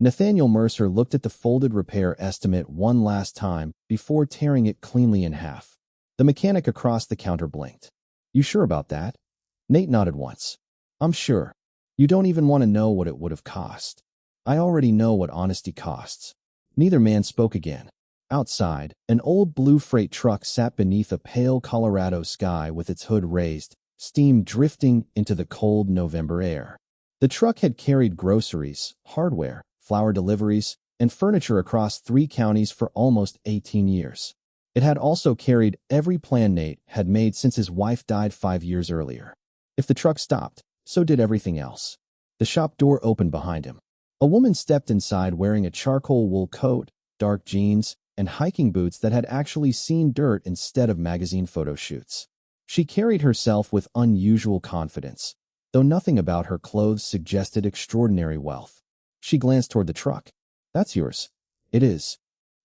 Nathaniel Mercer looked at the folded repair estimate one last time before tearing it cleanly in half. The mechanic across the counter blinked. "You sure about that?" Nate nodded once. "I'm sure. You don't even want to know what it would have cost." "I already know what honesty costs." Neither man spoke again. Outside, an old blue freight truck sat beneath a pale Colorado sky with its hood raised, steam drifting into the cold November air. The truck had carried groceries, hardware, flour deliveries, and furniture across 3 counties for almost 18 years. It had also carried every plan Nate had made since his wife died 5 years earlier. If the truck stopped, so did everything else. The shop door opened behind him. A woman stepped inside wearing a charcoal wool coat, dark jeans, and hiking boots that had actually seen dirt instead of magazine photo shoots. She carried herself with unusual confidence, though nothing about her clothes suggested extraordinary wealth. She glanced toward the truck. "That's yours." "It is."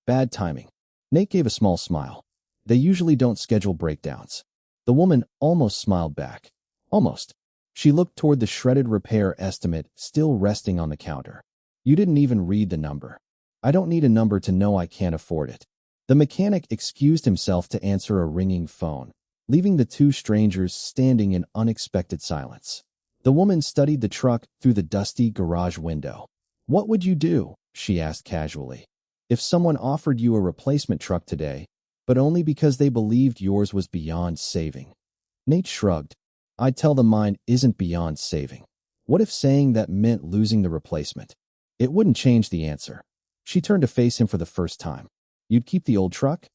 "Bad timing." Nate gave a small smile. "They usually don't schedule breakdowns." The woman almost smiled back. Almost. She looked toward the shredded repair estimate still resting on the counter. "You didn't even read the number." "I don't need a number to know I can't afford it." The mechanic excused himself to answer a ringing phone, leaving the two strangers standing in unexpected silence. The woman studied the truck through the dusty garage window. "What would you do?" she asked casually. "If someone offered you a replacement truck today, but only because they believed yours was beyond saving?" Nate shrugged. "I'd tell them mine isn't beyond saving." What if saying that meant losing the replacement? It wouldn't change the answer. She turned to face him for the first time. "You'd keep the old truck?"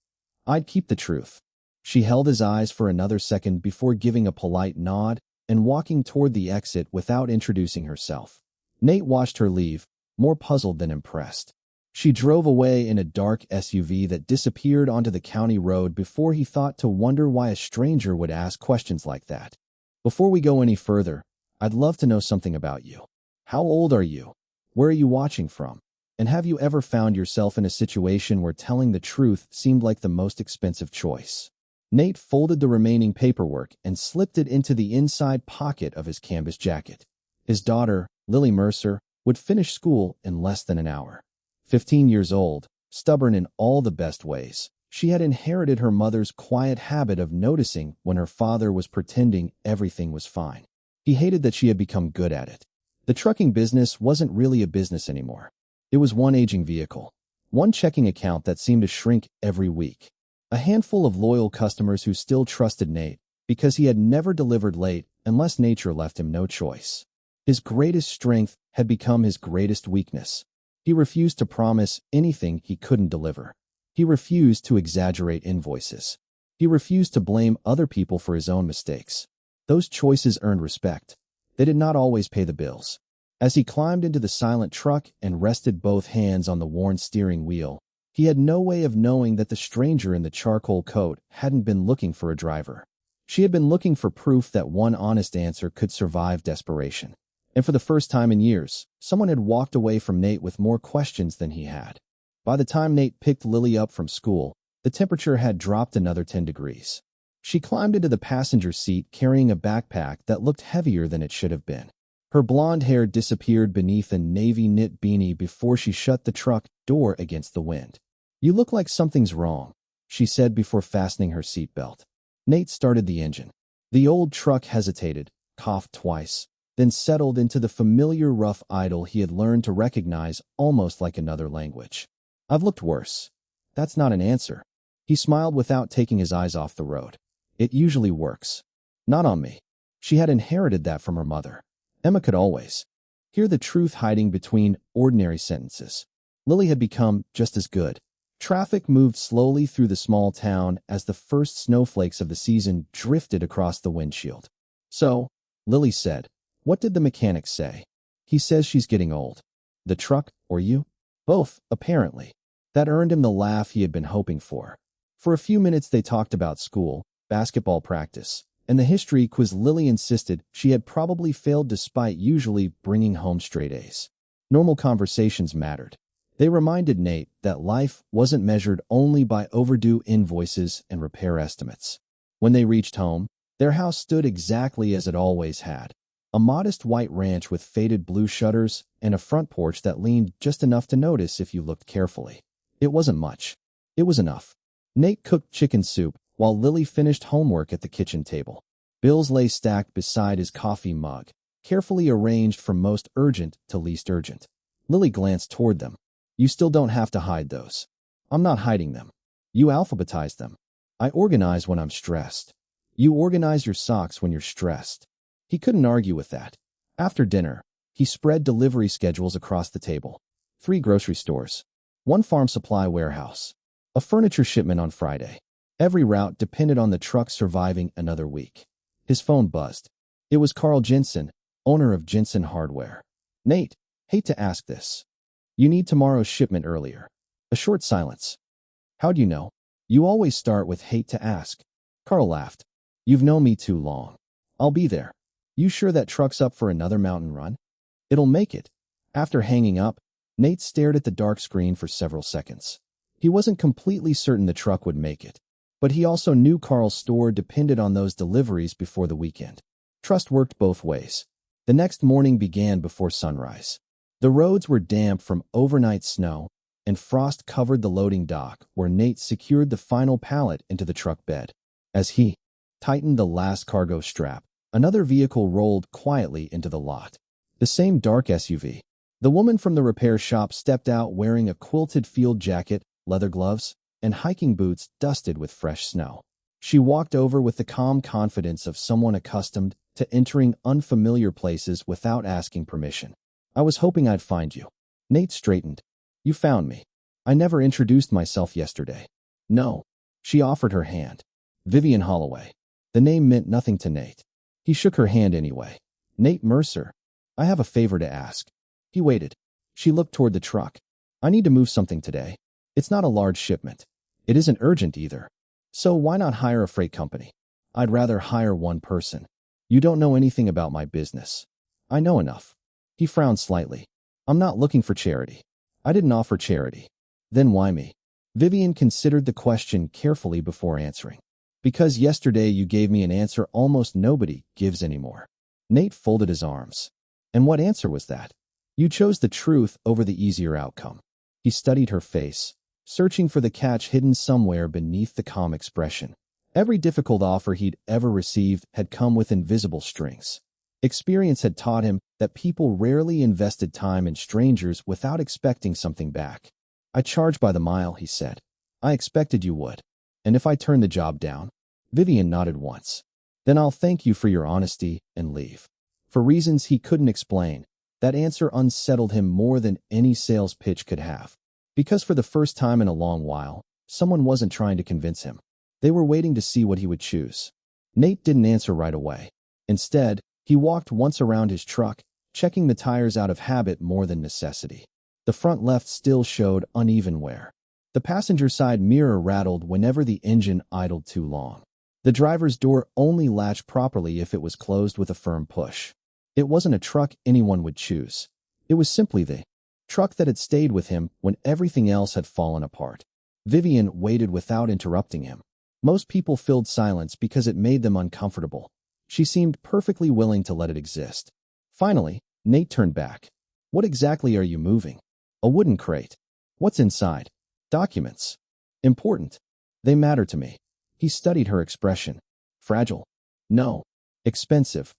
"I'd keep the truth." She held his eyes for another second before giving a polite nod and walking toward the exit without introducing herself. Nate watched her leave, more puzzled than impressed. She drove away in a dark SUV that disappeared onto the county road before he thought to wonder why a stranger would ask questions like that. "Before we go any further, I'd love to know something about you. How old are you? Where are you watching from? And have you ever found yourself in a situation where telling the truth seemed like the most expensive choice?" Nate folded the remaining paperwork and slipped it into the inside pocket of his canvas jacket. His daughter, Lily Mercer, would finish school in less than an hour. 15 years old, stubborn in all the best ways, she had inherited her mother's quiet habit of noticing when her father was pretending everything was fine. He hated that she had become good at it. The trucking business wasn't really a business anymore. It was one aging vehicle, one checking account that seemed to shrink every week. A handful of loyal customers who still trusted Nate because he had never delivered late unless nature left him no choice. His greatest strength had become his greatest weakness. He refused to promise anything he couldn't deliver. He refused to exaggerate invoices. He refused to blame other people for his own mistakes. Those choices earned respect. They did not always pay the bills. As he climbed into the silent truck and rested both hands on the worn steering wheel, he had no way of knowing that the stranger in the charcoal coat hadn't been looking for a driver. She had been looking for proof that one honest answer could survive desperation. And for the first time in years, someone had walked away from Nate with more questions than he had. By the time Nate picked Lily up from school, the temperature had dropped another 10 degrees. She climbed into the passenger seat carrying a backpack that looked heavier than it should have been. Her blonde hair disappeared beneath a navy knit beanie before she shut the truck door against the wind. "You look like something's wrong," she said before fastening her seatbelt. Nate started the engine. The old truck hesitated, coughed twice, then settled into the familiar rough idle he had learned to recognize almost like another language. "I've looked worse." "That's not an answer." He smiled without taking his eyes off the road. "It usually works. Not on me." She had inherited that from her mother. Emma could always hear the truth hiding between ordinary sentences. Lily had become just as good. Traffic moved slowly through the small town as the first snowflakes of the season drifted across the windshield. "So," Lily said, "what did the mechanic say?" "He says she's getting old." "The truck, or you?" "Both, apparently." That earned him the laugh he had been hoping for. For a few minutes they talked about school, basketball practice, and the history quiz Lily insisted she had probably failed despite usually bringing home straight A's. Normal conversations mattered. They reminded Nate that life wasn't measured only by overdue invoices and repair estimates. When they reached home, their house stood exactly as it always had. A modest white ranch with faded blue shutters and a front porch that leaned just enough to notice if you looked carefully. It wasn't much. It was enough. Nate cooked chicken soup while Lily finished homework at the kitchen table. Bills lay stacked beside his coffee mug, carefully arranged from most urgent to least urgent. Lily glanced toward them. You still don't have to hide those. I'm not hiding them. You alphabetize them. I organize when I'm stressed. You organize your socks when you're stressed. He couldn't argue with that. After dinner, he spread delivery schedules across the table. 3 grocery stores. 1 farm supply warehouse. A furniture shipment on Friday. Every route depended on the truck surviving another week. His phone buzzed. It was Carl Jensen, owner of Jensen Hardware. Nate, hate to ask this. You need tomorrow's shipment earlier. A short silence. How do you know? You always start with hate to ask. Carl laughed. You've known me too long. I'll be there. You sure that truck's up for another mountain run? It'll make it. After hanging up, Nate stared at the dark screen for several seconds. He wasn't completely certain the truck would make it, but he also knew Carl's store depended on those deliveries before the weekend. Trust worked both ways. The next morning began before sunrise. The roads were damp from overnight snow, and frost covered the loading dock where Nate secured the final pallet into the truck bed. As he tightened the last cargo strap, another vehicle rolled quietly into the lot. The same dark SUV. The woman from the repair shop stepped out wearing a quilted field jacket, leather gloves, and hiking boots dusted with fresh snow. She walked over with the calm confidence of someone accustomed to entering unfamiliar places without asking permission. I was hoping I'd find you. Nate straightened. You found me. I never introduced myself yesterday. No. She offered her hand. Vivian Holloway. The name meant nothing to Nate. He shook her hand anyway. Nate Mercer. I have a favor to ask. He waited. She looked toward the truck. I need to move something today. It's not a large shipment. It isn't urgent either. So why not hire a freight company? I'd rather hire one person. You don't know anything about my business. I know enough. He frowned slightly. I'm not looking for charity. I didn't offer charity. Then why me? Vivian considered the question carefully before answering. Because yesterday you gave me an answer almost nobody gives anymore. Nate folded his arms. And what answer was that? You chose the truth over the easier outcome. He studied her face, searching for the catch hidden somewhere beneath the calm expression. Every difficult offer he'd ever received had come with invisible strings. Experience had taught him that people rarely invested time in strangers without expecting something back. I charge by the mile, he said. I expected you would. And if I turn the job down? Vivian nodded once. Then I'll thank you for your honesty and leave. For reasons he couldn't explain, that answer unsettled him more than any sales pitch could have. Because for the first time in a long while, someone wasn't trying to convince him. They were waiting to see what he would choose. Nate didn't answer right away. Instead, he walked once around his truck, checking the tires out of habit more than necessity. The front left still showed uneven wear. The passenger side mirror rattled whenever the engine idled too long. The driver's door only latched properly if it was closed with a firm push. It wasn't a truck anyone would choose. It was simply the truck that had stayed with him when everything else had fallen apart. Vivian waited without interrupting him. Most people filled silence because it made them uncomfortable. She seemed perfectly willing to let it exist. Finally, Nate turned back. What exactly are you moving? A wooden crate. What's inside? Documents. Important. They matter to me. He studied her expression. Fragile. No. Expensive.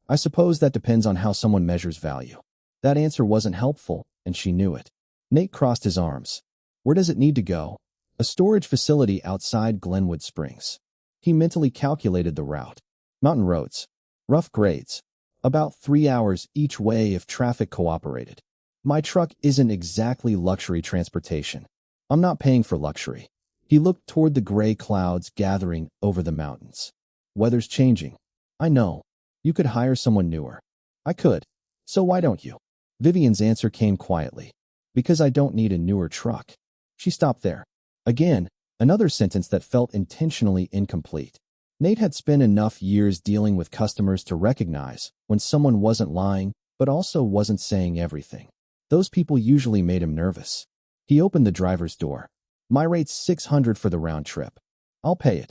I suppose that depends on how someone measures value. That answer wasn't helpful, and she knew it. Nate crossed his arms. Where does it need to go? A storage facility outside Glenwood Springs. He mentally calculated the route. Mountain roads. Rough grades. About 3 hours each way if traffic cooperated. My truck isn't exactly luxury transportation. I'm not paying for luxury. He looked toward the gray clouds gathering over the mountains. Weather's changing. I know. You could hire someone newer. I could. So why don't you? Vivian's answer came quietly. Because I don't need a newer truck. She stopped there. Again, another sentence that felt intentionally incomplete. Nate had spent enough years dealing with customers to recognize when someone wasn't lying, but also wasn't saying everything. Those people usually made him nervous. He opened the driver's door. My rate's $600 for the round trip. I'll pay it.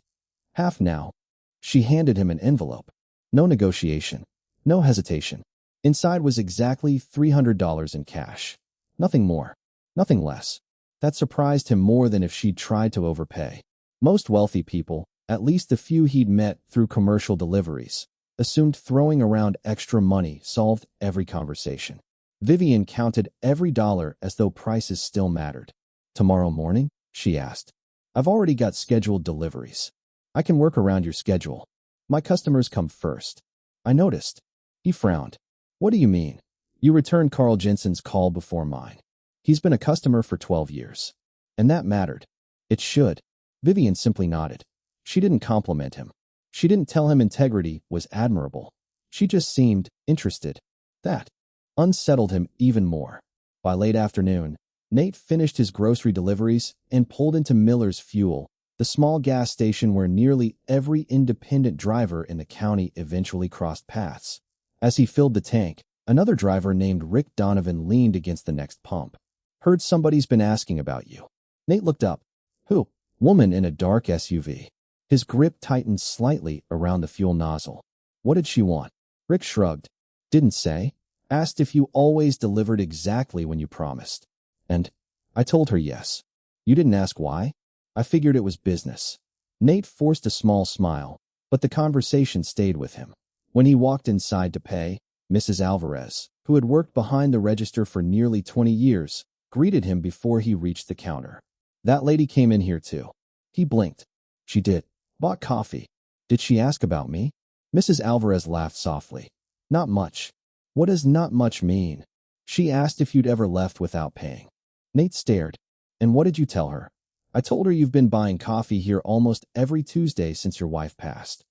Half now. She handed him an envelope. No negotiation. No hesitation. Inside was exactly $300 in cash. Nothing more. Nothing less. That surprised him more than if she'd tried to overpay. Most wealthy people, at least the few he'd met through commercial deliveries, assumed throwing around extra money solved every conversation. Vivian counted every dollar as though prices still mattered. "Tomorrow morning?" she asked. "I've already got scheduled deliveries. I can work around your schedule. My customers come first." "I noticed." He frowned. "What do you mean? You returned Carl Jensen's call before mine. He's been a customer for 12 years. And that mattered." "It should." Vivian simply nodded. She didn't compliment him. She didn't tell him integrity was admirable. She just seemed interested. That unsettled him even more. By late afternoon, Nate finished his grocery deliveries and pulled into Miller's Fuel, the small gas station where nearly every independent driver in the county eventually crossed paths. As he filled the tank, another driver named Rick Donovan leaned against the next pump. "Heard somebody's been asking about you." Nate looked up. "Who?" "Woman in a dark SUV." His grip tightened slightly around the fuel nozzle. "What did she want?" Rick shrugged. "Didn't say. Asked if you always delivered exactly when you promised. And I told her yes." "You didn't ask why?" "I figured it was business." Nate forced a small smile, but the conversation stayed with him. When he walked inside to pay, Mrs. Alvarez, who had worked behind the register for nearly 20 years, greeted him before he reached the counter. "That lady came in here too." He blinked. "She did. Bought coffee." "Did she ask about me?" Mrs. Alvarez laughed softly. "Not much." "What does not much mean?" "She asked if you'd ever left without paying." Nate stared. "And what did you tell her?" "I told her you've been buying coffee here almost every Tuesday since your wife passed."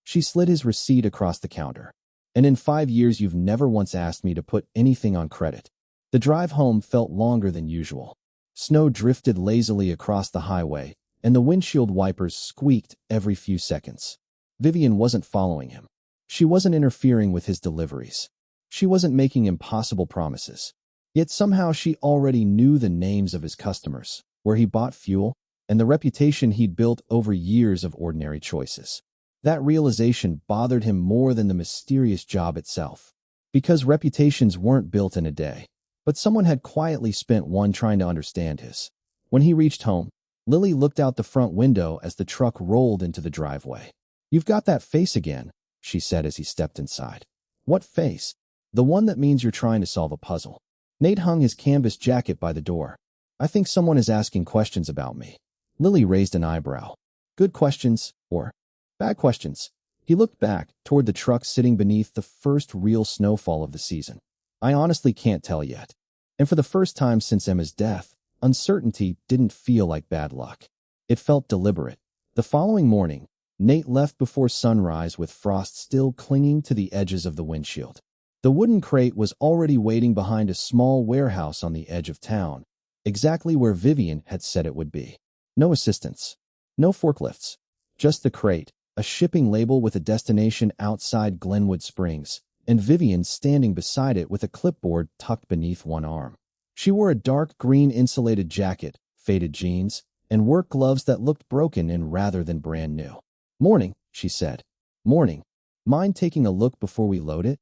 She slid his receipt across the counter. "And in 5 years you've never once asked me to put anything on credit." The drive home felt longer than usual. Snow drifted lazily across the highway, and the windshield wipers squeaked every few seconds. Vivian wasn't following him. She wasn't interfering with his deliveries. She wasn't making impossible promises. Yet somehow she already knew the names of his customers, where he bought fuel, and the reputation he'd built over years of ordinary choices. That realization bothered him more than the mysterious job itself. Because reputations weren't built in a day. But someone had quietly spent one trying to understand his. When he reached home, Lily looked out the front window as the truck rolled into the driveway. "You've got that face again," she said as he stepped inside. "What face?" "The one that means you're trying to solve a puzzle." Nate hung his canvas jacket by the door. "I think someone is asking questions about me." Lily raised an eyebrow. "Good questions, or bad questions?" He looked back toward the truck sitting beneath the first real snowfall of the season. "I honestly can't tell yet." And for the first time since Emma's death, uncertainty didn't feel like bad luck. It felt deliberate. The following morning, Nate left before sunrise with frost still clinging to the edges of the windshield. The wooden crate was already waiting behind a small warehouse on the edge of town, exactly where Vivian had said it would be. No assistants. No forklifts. Just the crate, a shipping label with a destination outside Glenwood Springs, and Vivian standing beside it with a clipboard tucked beneath one arm. She wore a dark green insulated jacket, faded jeans, and work gloves that looked broken and rather than brand new. "Morning," she said. "Morning. Mind taking a look before we load it?"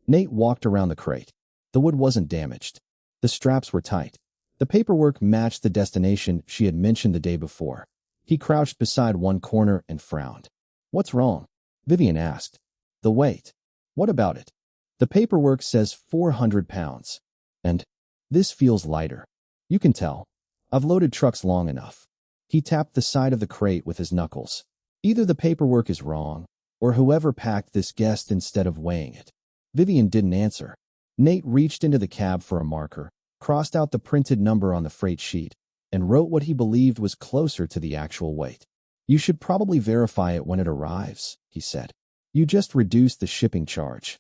Nate walked around the crate. The wood wasn't damaged. The straps were tight. The paperwork matched the destination she had mentioned the day before. He crouched beside one corner and frowned. "What's wrong?" Vivian asked. "The weight." "What about it?" "The paperwork says 400 pounds. And this feels lighter. You can tell. I've loaded trucks long enough." He tapped the side of the crate with his knuckles. "Either the paperwork is wrong, or whoever packed this guessed instead of weighing it." Vivian didn't answer. Nate reached into the cab for a marker, crossed out the printed number on the freight sheet, and wrote what he believed was closer to the actual weight. "You should probably verify it when it arrives," he said. "You just reduced the shipping charge."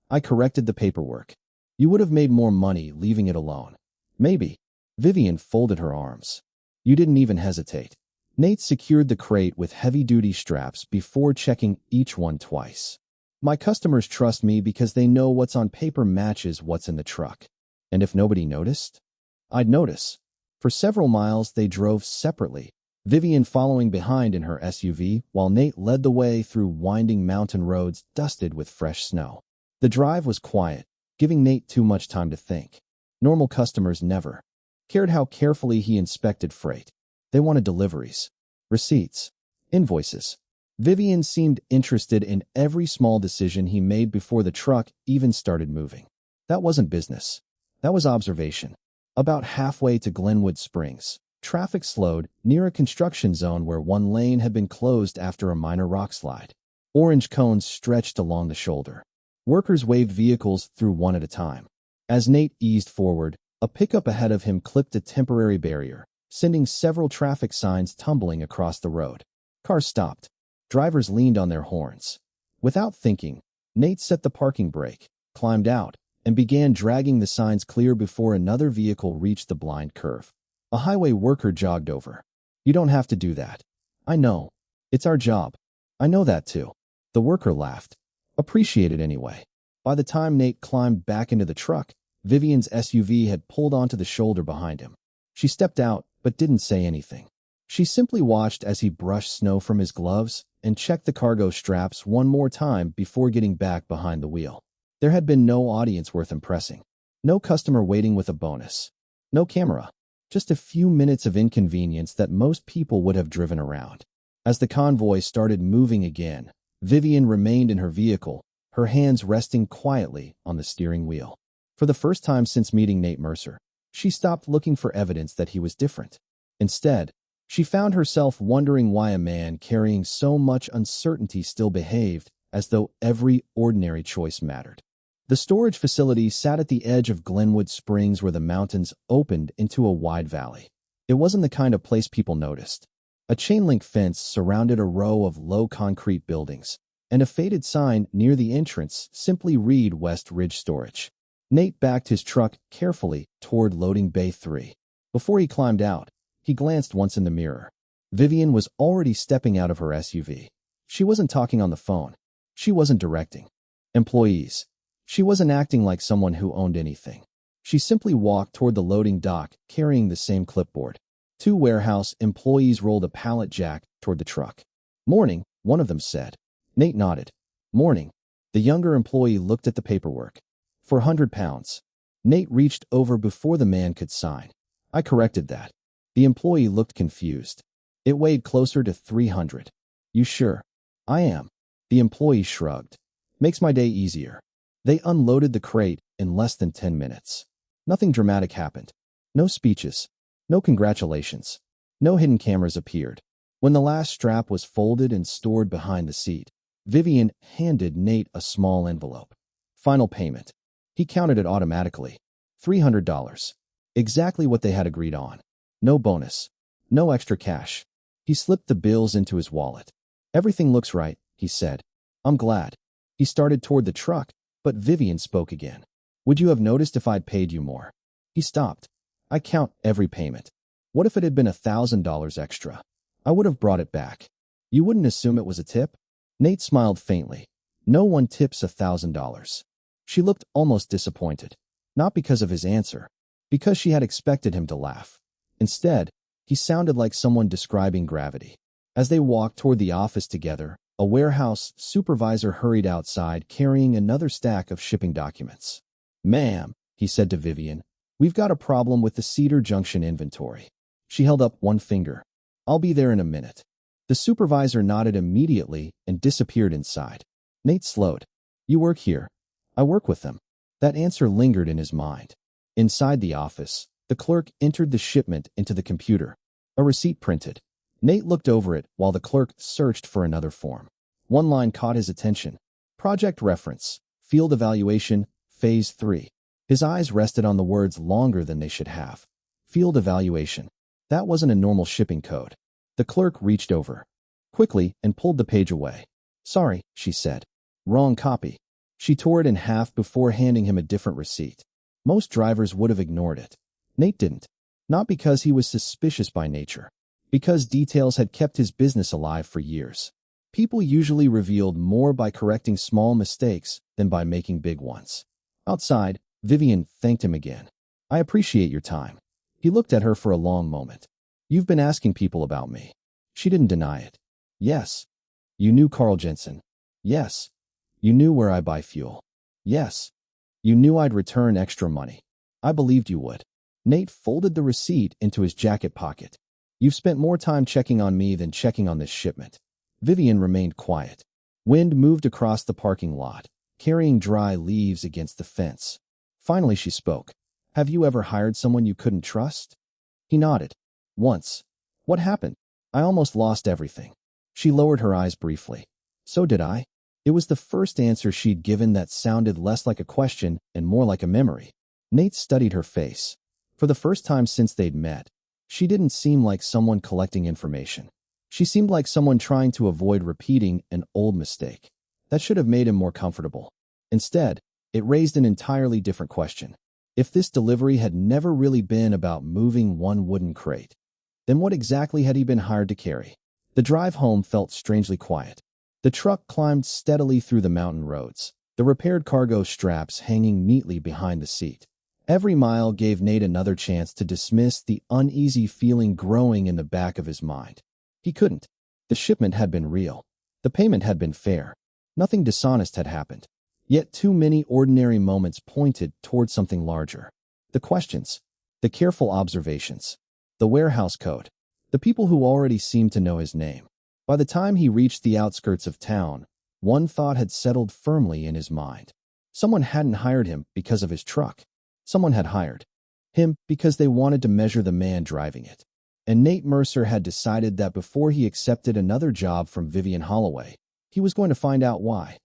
"I corrected the paperwork. You would have made more money leaving it alone." "Maybe." Vivian folded her arms. "You didn't even hesitate." Nate secured the crate with heavy-duty straps before checking each one twice. "My customers trust me because they know what's on paper matches what's in the truck. And if nobody noticed?" "I'd notice." For several miles they drove separately, Vivian following behind in her SUV while Nate led the way through winding mountain roads dusted with fresh snow. The drive was quiet, giving Nate too much time to think. Normal customers never cared how carefully he inspected freight. They wanted deliveries, receipts, invoices. Vivian seemed interested in every small decision he made before the truck even started moving. That wasn't business. That was observation. About halfway to Glenwood Springs, traffic slowed near a construction zone where one lane had been closed after a minor rock slide. Orange cones stretched along the shoulder. Workers waved vehicles through one at a time. As Nate eased forward, a pickup ahead of him clipped a temporary barrier, sending several traffic signs tumbling across the road. Cars stopped. Drivers leaned on their horns. Without thinking, Nate set the parking brake, climbed out, and began dragging the signs clear before another vehicle reached the blind curve. A highway worker jogged over. "You don't have to do that." "I know. It's our job." "I know that too." The worker laughed. "Appreciate it anyway." By the time Nate climbed back into the truck, Vivian's SUV had pulled onto the shoulder behind him. She stepped out, but didn't say anything. She simply watched as he brushed snow from his gloves and checked the cargo straps one more time before getting back behind the wheel. There had been no audience worth impressing. No customer waiting with a bonus. No camera. Just a few minutes of inconvenience that most people would have driven around. As the convoy started moving again, Vivian remained in her vehicle, her hands resting quietly on the steering wheel. For the first time since meeting Nate Mercer, she stopped looking for evidence that he was different. Instead, she found herself wondering why a man carrying so much uncertainty still behaved as though every ordinary choice mattered. The storage facility sat at the edge of Glenwood Springs where the mountains opened into a wide valley. It wasn't the kind of place people noticed. A chain-link fence surrounded a row of low concrete buildings, and a faded sign near the entrance simply read West Ridge Storage. Nate backed his truck carefully toward loading bay 3. Before he climbed out, he glanced once in the mirror. Vivian was already stepping out of her SUV. She wasn't talking on the phone. She wasn't directing employees. She wasn't acting like someone who owned anything. She simply walked toward the loading dock, carrying the same clipboard. 2 warehouse employees rolled a pallet jack toward the truck. "Morning," one of them said. Nate nodded. "Morning." The younger employee looked at the paperwork. £400. Nate reached over before the man could sign. "I corrected that." The employee looked confused. "It weighed closer to 300. "You sure?" "I am." The employee shrugged. "Makes my day easier." They unloaded the crate in less than 10 minutes. Nothing dramatic happened. No speeches. No congratulations. No hidden cameras appeared. When the last strap was folded and stored behind the seat, Vivian handed Nate a small envelope. Final payment. He counted it automatically. $300. Exactly what they had agreed on. No bonus. No extra cash. He slipped the bills into his wallet. "Everything looks right," he said. "I'm glad." He started toward the truck, but Vivian spoke again. "Would you have noticed if I'd paid you more?" He stopped. "I count every payment. What if it had been $1,000 extra? I would have brought it back." "You wouldn't assume it was a tip?" Nate smiled faintly. "No one tips $1,000. She looked almost disappointed. Not because of his answer, because she had expected him to laugh. Instead, he sounded like someone describing gravity. As they walked toward the office together, a warehouse supervisor hurried outside carrying another stack of shipping documents. "Ma'am," he said to Vivian, "we've got a problem with the Cedar Junction inventory." She held up one finger. "I'll be there in a minute." The supervisor nodded immediately and disappeared inside. Nate slowed. "You work here?" "I work with them." That answer lingered in his mind. Inside the office, the clerk entered the shipment into the computer. A receipt printed. Nate looked over it while the clerk searched for another form. One line caught his attention. Project reference, field evaluation, phase 3. His eyes rested on the words longer than they should have. Field evaluation. That wasn't a normal shipping code. The clerk reached over quickly and pulled the page away. "Sorry," she said. "Wrong copy." She tore it in half before handing him a different receipt. Most drivers would have ignored it. Nate didn't. Not because he was suspicious by nature. Because details had kept his business alive for years. People usually revealed more by correcting small mistakes than by making big ones. Outside, Vivian thanked him again. "I appreciate your time." He looked at her for a long moment. "You've been asking people about me." She didn't deny it. "Yes." "You knew Carl Jensen." "Yes." "You knew where I buy fuel." Yes. You knew I'd return extra money. I believed you would. Nate folded the receipt into his jacket pocket. You've spent more time checking on me than checking on this shipment. Vivian remained quiet. Wind moved across the parking lot, carrying dry leaves against the fence. Finally she spoke. Have you ever hired someone you couldn't trust? He nodded. Once. What happened? I almost lost everything. She lowered her eyes briefly. So did I. It was the first answer she'd given that sounded less like a question and more like a memory. Nate studied her face. For the first time since they'd met, she didn't seem like someone collecting information. She seemed like someone trying to avoid repeating an old mistake. That should have made him more comfortable. Instead, it raised an entirely different question. If this delivery had never really been about moving one wooden crate, then what exactly had he been hired to carry? The drive home felt strangely quiet. The truck climbed steadily through the mountain roads, the repaired cargo straps hanging neatly behind the seat. Every mile gave Nate another chance to dismiss the uneasy feeling growing in the back of his mind. He couldn't. The shipment had been real. The payment had been fair. Nothing dishonest had happened. Yet too many ordinary moments pointed toward something larger. The questions, the careful observations, the warehouse code, the people who already seemed to know his name. By the time he reached the outskirts of town, one thought had settled firmly in his mind. Someone hadn't hired him because of his truck. Someone had hired him because they wanted to measure the man driving it. And Nate Mercer had decided that before he accepted another job from Vivian Holloway, he was going to find out why.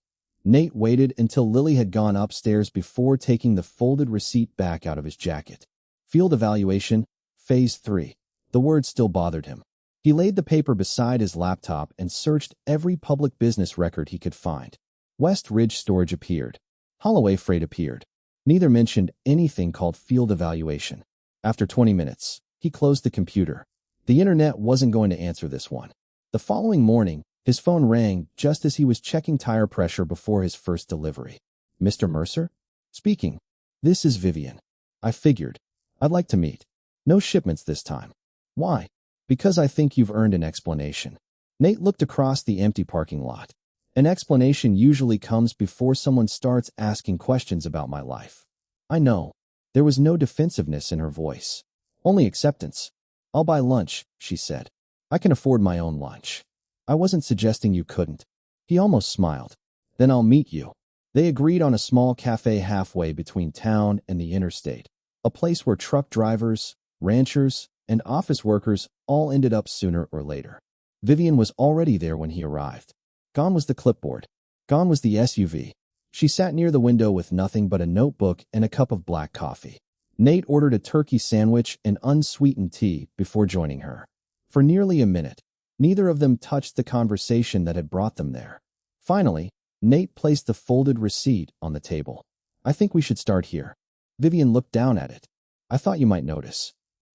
Nate waited until Lily had gone upstairs before taking the folded receipt back out of his jacket. Field evaluation, Phase 3. The word still bothered him. He laid the paper beside his laptop and searched every public business record he could find. West Ridge Storage appeared. Holloway Freight appeared. Neither mentioned anything called field evaluation. After 20 minutes, he closed the computer. The internet wasn't going to answer this one. The following morning, his phone rang just as he was checking tire pressure before his first delivery. Mr. Mercer? Speaking. This is Vivian. I figured. I'd like to meet. No shipments this time. Why? Because I think you've earned an explanation. Nate looked across the empty parking lot. An explanation usually comes before someone starts asking questions about my life. I know. There was no defensiveness in her voice. Only acceptance. I'll buy lunch, she said. I can afford my own lunch. I wasn't suggesting you couldn't. He almost smiled. Then I'll meet you. They agreed on a small cafe halfway between town and the interstate, a place where truck drivers, ranchers, and office workers all ended up sooner or later. Vivian was already there when he arrived. Gone was the clipboard. Gone was the SUV. She sat near the window with nothing but a notebook and a cup of black coffee. Nate ordered a turkey sandwich and unsweetened tea before joining her. For nearly a minute, neither of them touched the conversation that had brought them there. Finally, Nate placed the folded receipt on the table. I think we should start here. Vivian looked down at it. I thought you might notice.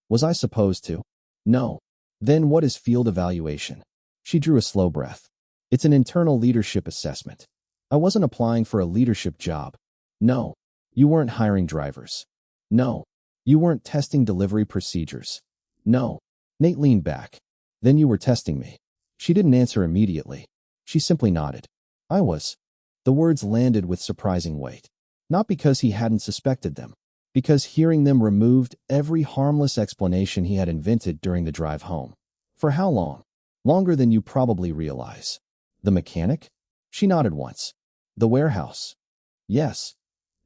Was I supposed to? No. Then what is field evaluation? She drew a slow breath. It's an internal leadership assessment. I wasn't applying for a leadership job. No. You weren't hiring drivers. No. You weren't testing delivery procedures. No. Nate leaned back. Then you were testing me. She didn't answer immediately. She simply nodded. I was. The words landed with surprising weight. Not because he hadn't suspected them. Because hearing them removed every harmless explanation he had invented during the drive home. For how long? Longer than you probably realize. The mechanic? She nodded once. The warehouse? Yes.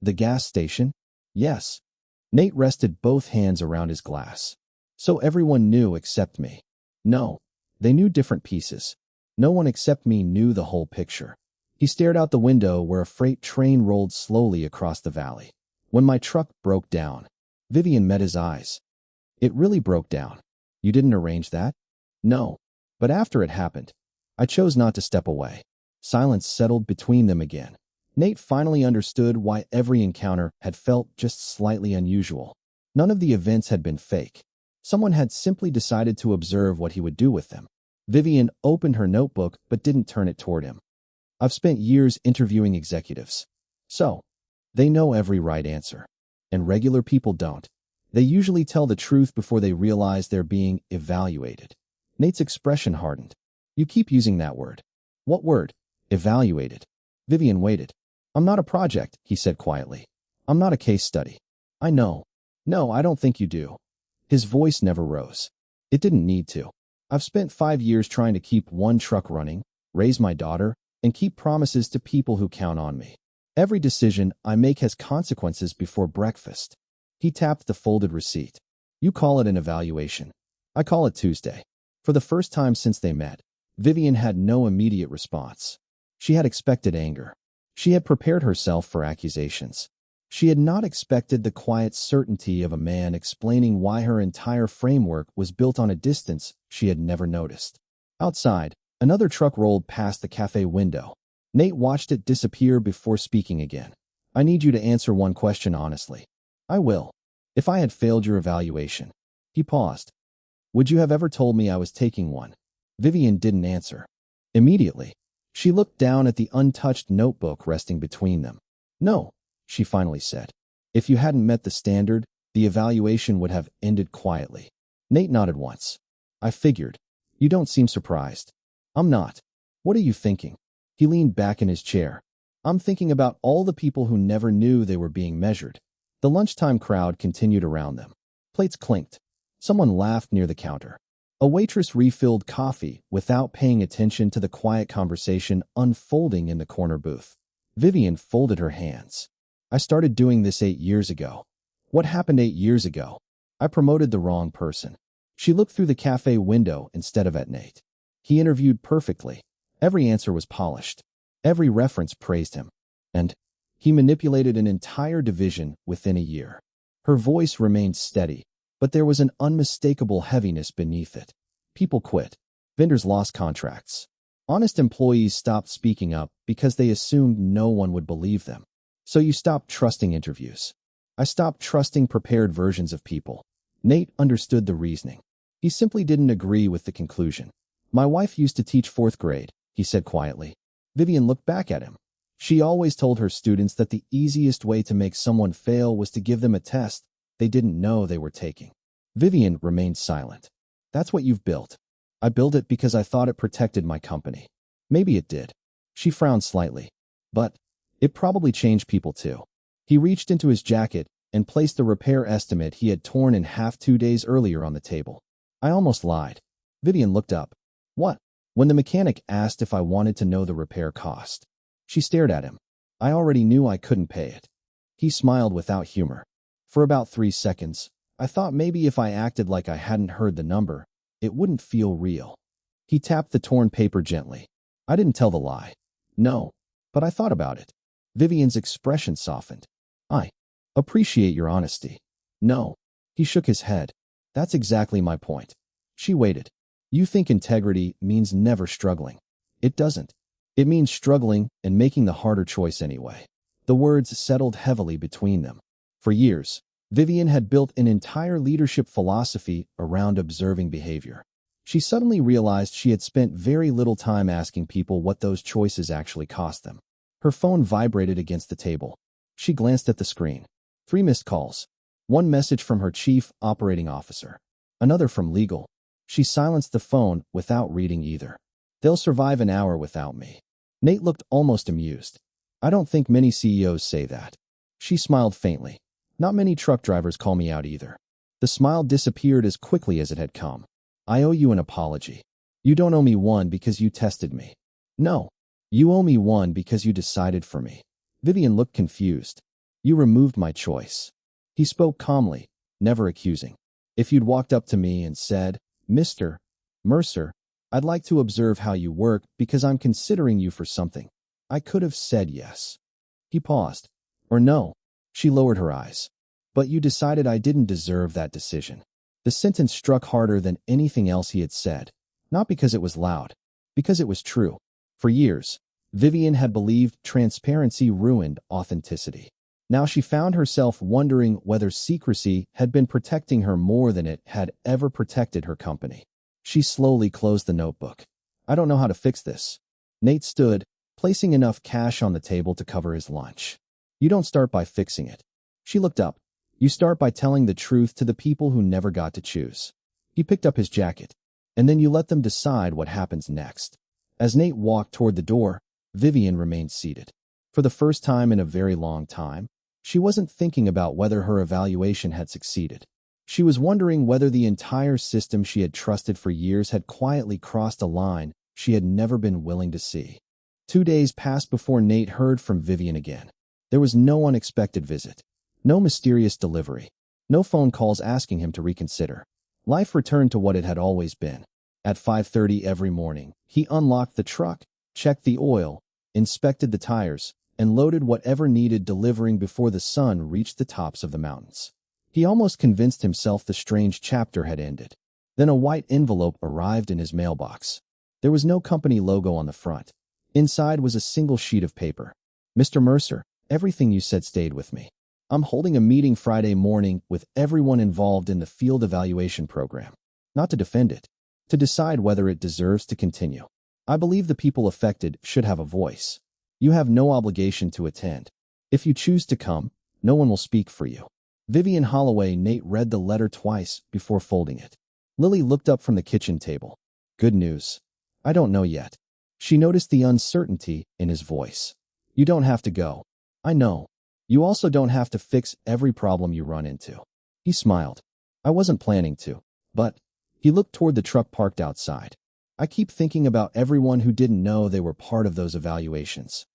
The gas station? Yes. Nate rested both hands around his glass. So everyone knew except me. No. They knew different pieces. No one except me knew the whole picture. He stared out the window where a freight train rolled slowly across the valley. When my truck broke down, Vivian met his eyes. It really broke down. You didn't arrange that? No. But after it happened, I chose not to step away. Silence settled between them again. Nate finally understood why every encounter had felt just slightly unusual. None of the events had been fake. Someone had simply decided to observe what he would do with them. Vivian opened her notebook but didn't turn it toward him. I've spent years interviewing executives. So, they know every right answer. And regular people don't. They usually tell the truth before they realize they're being evaluated. Nate's expression hardened. You keep using that word. What word? Evaluated. Vivian waited. I'm not a project, he said quietly. I'm not a case study. I know. No, I don't think you do. His voice never rose. It didn't need to. I've spent 5 years trying to keep one truck running, raise my daughter, and keep promises to people who count on me. Every decision I make has consequences before breakfast. He tapped the folded receipt. You call it an evaluation. I call it Tuesday. For the first time since they met, Vivian had no immediate response. She had expected anger. She had prepared herself for accusations. She had not expected the quiet certainty of a man explaining why her entire framework was built on a distance she had never noticed. Outside, another truck rolled past the cafe window. Nate watched it disappear before speaking again. I need you to answer one question honestly. I will. If I had failed your evaluation. He paused. Would you have ever told me I was taking one? Vivian didn't answer. Immediately, she looked down at the untouched notebook resting between them. No, she finally said. If you hadn't met the standard, the evaluation would have ended quietly. Nate nodded once. I figured. You don't seem surprised. I'm not. What are you thinking? He leaned back in his chair. I'm thinking about all the people who never knew they were being measured. The lunchtime crowd continued around them. Plates clinked. Someone laughed near the counter. A waitress refilled coffee without paying attention to the quiet conversation unfolding in the corner booth. Vivian folded her hands. I started doing this 8 years ago. What happened 8 years ago? I promoted the wrong person. She looked through the cafe window instead of at Nate. He interviewed perfectly. Every answer was polished. Every reference praised him. And he manipulated an entire division within a year. Her voice remained steady, but there was an unmistakable heaviness beneath it. People quit. Vendors lost contracts. Honest employees stopped speaking up because they assumed no one would believe them. So you stopped trusting interviews. I stopped trusting prepared versions of people. Nate understood the reasoning. He simply didn't agree with the conclusion. My wife used to teach 4th grade, he said quietly. Vivian looked back at him. She always told her students that the easiest way to make someone fail was to give them a test they didn't know they were taking. Vivian remained silent. That's what you've built. I built it because I thought it protected my company. Maybe it did. She frowned slightly. But it probably changed people too. He reached into his jacket and placed the repair estimate he had torn in half 2 days earlier on the table. I almost lied. Vivian looked up. What? When the mechanic asked if I wanted to know the repair cost. She stared at him. I already knew I couldn't pay it. He smiled without humor. For about 3 seconds, I thought maybe if I acted like I hadn't heard the number, it wouldn't feel real. He tapped the torn paper gently. I didn't tell the lie. No, but I thought about it. Vivian's expression softened. I appreciate your honesty. No. He shook his head. That's exactly my point. She waited. You think integrity means never struggling. It doesn't. It means struggling and making the harder choice anyway. The words settled heavily between them. For years, Vivian had built an entire leadership philosophy around observing behavior. She suddenly realized she had spent very little time asking people what those choices actually cost them. Her phone vibrated against the table. She glanced at the screen. 3 missed calls. 1 message from her chief operating officer. Another from legal. She silenced the phone without reading either. They'll survive an hour without me. Nate looked almost amused. I don't think many CEOs say that. She smiled faintly. Not many truck drivers call me out either. The smile disappeared as quickly as it had come. I owe you an apology. You don't owe me one because you tested me. No. You owe me one because you decided for me. Vivian looked confused. You removed my choice. He spoke calmly, never accusing. If you'd walked up to me and said, Mr. Mercer, I'd like to observe how you work because I'm considering you for something, I could have said yes. He paused. Or no. She lowered her eyes. But you decided I didn't deserve that decision. The sentence struck harder than anything else he had said. Not because it was loud. Because it was true. For years, Vivian had believed transparency ruined authenticity. Now she found herself wondering whether secrecy had been protecting her more than it had ever protected her company. She slowly closed the notebook. I don't know how to fix this. Nate stood, placing enough cash on the table to cover his lunch. You don't start by fixing it. She looked up. You start by telling the truth to the people who never got to choose. He picked up his jacket. And then you let them decide what happens next. As Nate walked toward the door, Vivian remained seated. For the first time in a very long time, she wasn't thinking about whether her evaluation had succeeded. She was wondering whether the entire system she had trusted for years had quietly crossed a line she had never been willing to see. 2 days passed before Nate heard from Vivian again. There was no unexpected visit, no mysterious delivery, no phone calls asking him to reconsider. Life returned to what it had always been. At 5:30 every morning, he unlocked the truck, checked the oil, inspected the tires, and loaded whatever needed delivering before the sun reached the tops of the mountains. He almost convinced himself the strange chapter had ended. Then a white envelope arrived in his mailbox. There was no company logo on the front. Inside was a single sheet of paper. "Mr. Mercer, everything you said stayed with me. I'm holding a meeting Friday morning with everyone involved in the field evaluation program. Not to defend it, to decide whether it deserves to continue. I believe the people affected should have a voice. You have no obligation to attend. If you choose to come, no one will speak for you. Vivian Holloway." Nate read the letter twice before folding it. Lily looked up from the kitchen table. "Good news." "I don't know yet." She noticed the uncertainty in his voice. "You don't have to go. I know. You also don't have to fix every problem you run into." He smiled. "I wasn't planning to, but..." He looked toward the truck parked outside. "I keep thinking about everyone who didn't know they were part of those evaluations."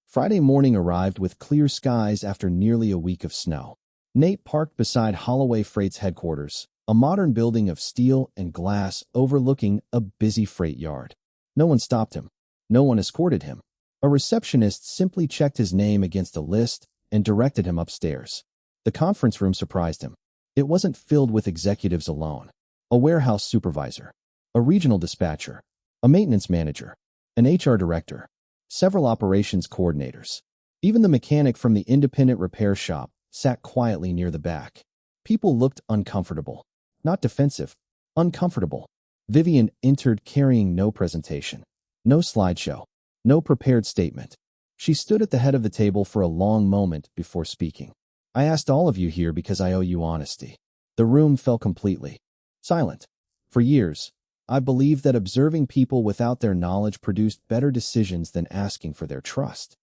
Friday morning arrived with clear skies after nearly a week of snow. Nate parked beside Holloway Freight's headquarters, a modern building of steel and glass overlooking a busy freight yard. No one stopped him. No one escorted him. A receptionist simply checked his name against a list and directed him upstairs. The conference room surprised him. It wasn't filled with executives alone. A warehouse supervisor, a regional dispatcher, a maintenance manager, an HR director, several operations coordinators. Even the mechanic from the independent repair shop sat quietly near the back. People looked uncomfortable. Not defensive, uncomfortable. Vivian entered carrying no presentation, no slideshow, no prepared statement. She stood at the head of the table for a long moment before speaking. "I asked all of you here because I owe you honesty." The room fell completely silent. "For years, I believed that observing people without their knowledge produced better decisions than asking for their trust."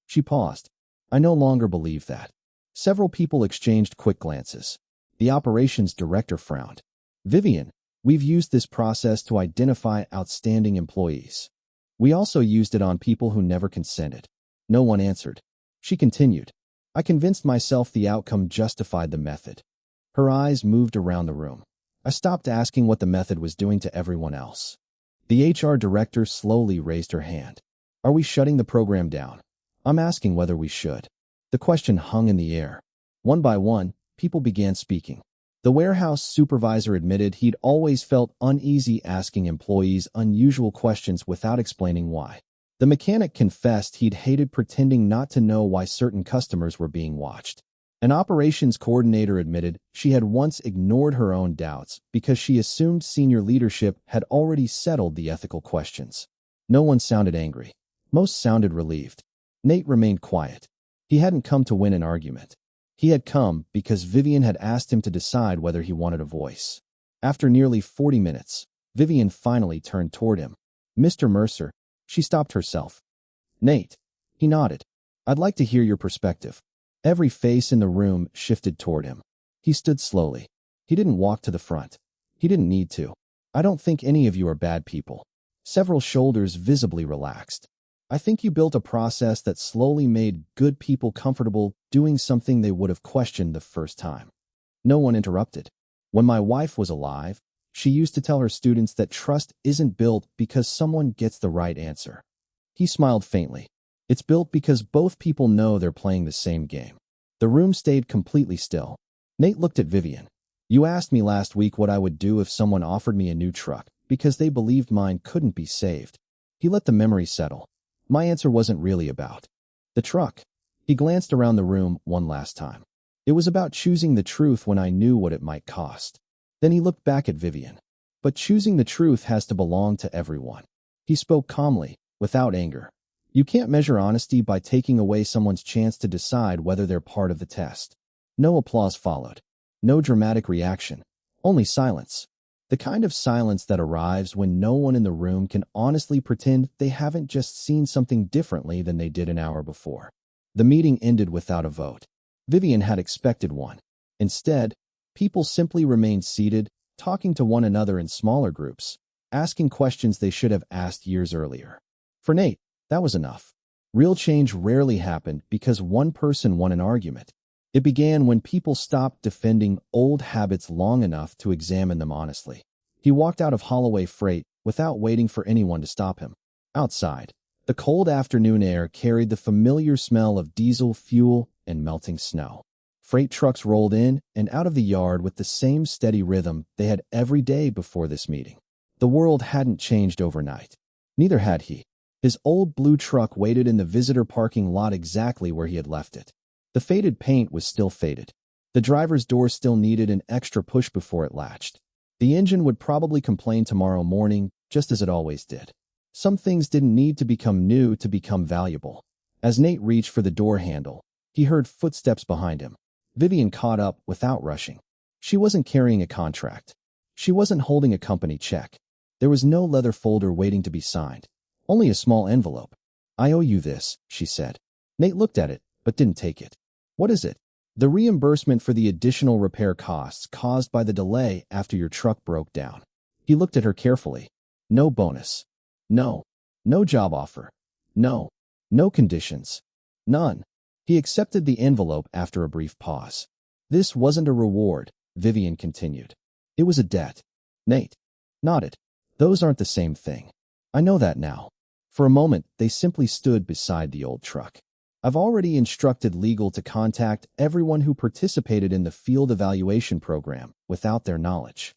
She paused. "I no longer believe that." Several people exchanged quick glances. The operations director frowned. "Vivian, we've used this process to identify outstanding employees. We also used it on people who never consented." No one answered. She continued. "I convinced myself the outcome justified the method." Her eyes moved around the room. "I stopped asking what the method was doing to everyone else." The HR director slowly raised her hand. "Are we shutting the program down? I'm asking whether we should." The question hung in the air. One by one, people began speaking. The warehouse supervisor admitted he'd always felt uneasy asking employees unusual questions without explaining why. The mechanic confessed he'd hated pretending not to know why certain customers were being watched. An operations coordinator admitted she had once ignored her own doubts because she assumed senior leadership had already settled the ethical questions. No one sounded angry. Most sounded relieved. Nate remained quiet. He hadn't come to win an argument. He had come because Vivian had asked him to decide whether he wanted a voice. After nearly 40 minutes, Vivian finally turned toward him. "Mr. Mercer." She stopped herself. "Nate." He nodded. "I'd like to hear your perspective." Every face in the room shifted toward him. He stood slowly. He didn't walk to the front. He didn't need to. "I don't think any of you are bad people." Several shoulders visibly relaxed. "I think you built a process that slowly made good people comfortable doing something they would have questioned the first time." No one interrupted. "When my wife was alive, she used to tell her students that trust isn't built because someone gets the right answer." He smiled faintly. "It's built because both people know they're playing the same game." The room stayed completely still. Nate looked at Vivian. "You asked me last week what I would do if someone offered me a new truck because they believed mine couldn't be saved." He let the memory settle. "My answer wasn't really about the truck." He glanced around the room one last time. "It was about choosing the truth when I knew what it might cost." Then he looked back at Vivian. "But choosing the truth has to belong to everyone." He spoke calmly, without anger. "You can't measure honesty by taking away someone's chance to decide whether they're part of the test." No applause followed. No dramatic reaction. Only silence. The kind of silence that arrives when no one in the room can honestly pretend they haven't just seen something differently than they did an hour before. The meeting ended without a vote. Vivian had expected one. Instead, people simply remained seated, talking to one another in smaller groups, asking questions they should have asked years earlier. For Nate, that was enough. Real change rarely happened because one person won an argument. It began when people stopped defending old habits long enough to examine them honestly. He walked out of Holloway Freight without waiting for anyone to stop him. Outside, the cold afternoon air carried the familiar smell of diesel fuel and melting snow. Freight trucks rolled in and out of the yard with the same steady rhythm they had every day before this meeting. The world hadn't changed overnight. Neither had he. His old blue truck waited in the visitor parking lot exactly where he had left it. The faded paint was still faded. The driver's door still needed an extra push before it latched. The engine would probably complain tomorrow morning, just as it always did. Some things didn't need to become new to become valuable. As Nate reached for the door handle, he heard footsteps behind him. Vivian caught up without rushing. She wasn't carrying a contract. She wasn't holding a company check. There was no leather folder waiting to be signed. Only a small envelope. "I owe you this," she said. Nate looked at it, but didn't take it. "What is it?" "The reimbursement for the additional repair costs caused by the delay after your truck broke down." He looked at her carefully. No bonus. No. No job offer. No. No conditions. None. He accepted the envelope after a brief pause. "This wasn't a reward," Vivian continued. "It was a debt." Nate nodded. "Those aren't the same thing. I know that now." For a moment, they simply stood beside the old truck. "I've already instructed legal to contact everyone who participated in the field evaluation program without their knowledge."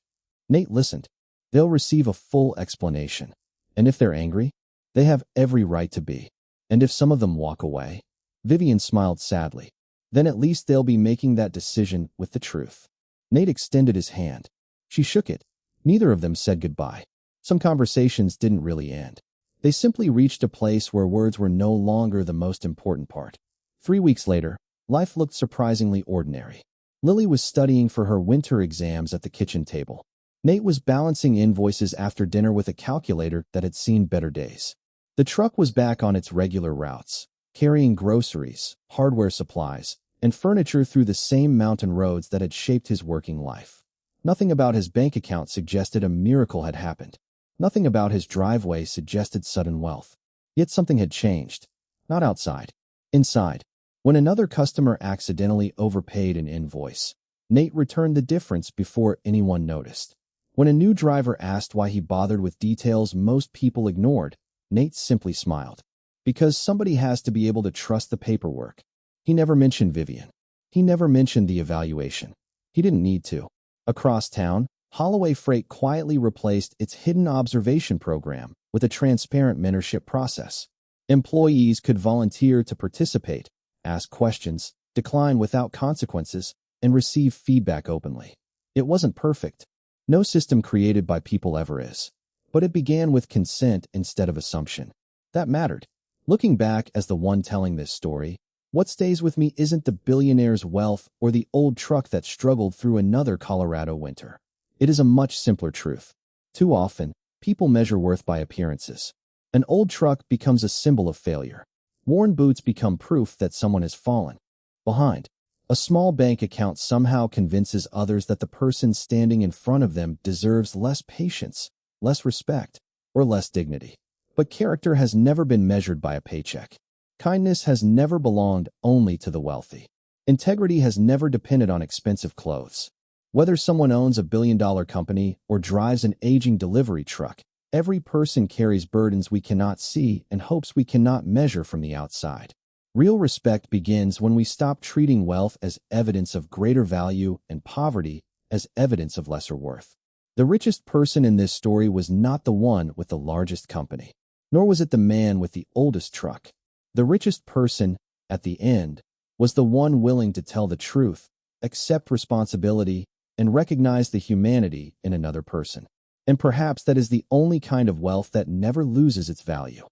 Nate listened. "They'll receive a full explanation. And if they're angry, they have every right to be. And if some of them walk away?" Vivian smiled sadly. "Then at least they'll be making that decision with the truth." Nate extended his hand. She shook it. Neither of them said goodbye. Some conversations didn't really end. They simply reached a place where words were no longer the most important part. 3 weeks later, life looked surprisingly ordinary. Lily was studying for her winter exams at the kitchen table. Nate was balancing invoices after dinner with a calculator that had seen better days. The truck was back on its regular routes, carrying groceries, hardware supplies, and furniture through the same mountain roads that had shaped his working life. Nothing about his bank account suggested a miracle had happened. Nothing about his driveway suggested sudden wealth. Yet something had changed. Not outside. Inside. When another customer accidentally overpaid an invoice, Nate returned the difference before anyone noticed. When a new driver asked why he bothered with details most people ignored, Nate simply smiled. Because somebody has to be able to trust the paperwork. He never mentioned Vivian. He never mentioned the evaluation. He didn't need to. Across town, Holloway Freight quietly replaced its hidden observation program with a transparent mentorship process. Employees could volunteer to participate, ask questions, decline without consequences, and receive feedback openly. It wasn't perfect. No system created by people ever is. But it began with consent instead of assumption. That mattered. Looking back as the one telling this story, what stays with me isn't the billionaire's wealth or the old truck that struggled through another Colorado winter. It is a much simpler truth. Too often, people measure worth by appearances. An old truck becomes a symbol of failure. Worn boots become proof that someone has fallen behind. A small bank account somehow convinces others that the person standing in front of them deserves less patience, less respect, or less dignity. But character has never been measured by a paycheck. Kindness has never belonged only to the wealthy. Integrity has never depended on expensive clothes. Whether someone owns a billion-dollar company or drives an aging delivery truck, every person carries burdens we cannot see and hopes we cannot measure from the outside. Real respect begins when we stop treating wealth as evidence of greater value and poverty as evidence of lesser worth. The richest person in this story was not the one with the largest company, nor was it the man with the oldest truck. The richest person, at the end, was the one willing to tell the truth, accept responsibility, and recognize the humanity in another person. And perhaps that is the only kind of wealth that never loses its value.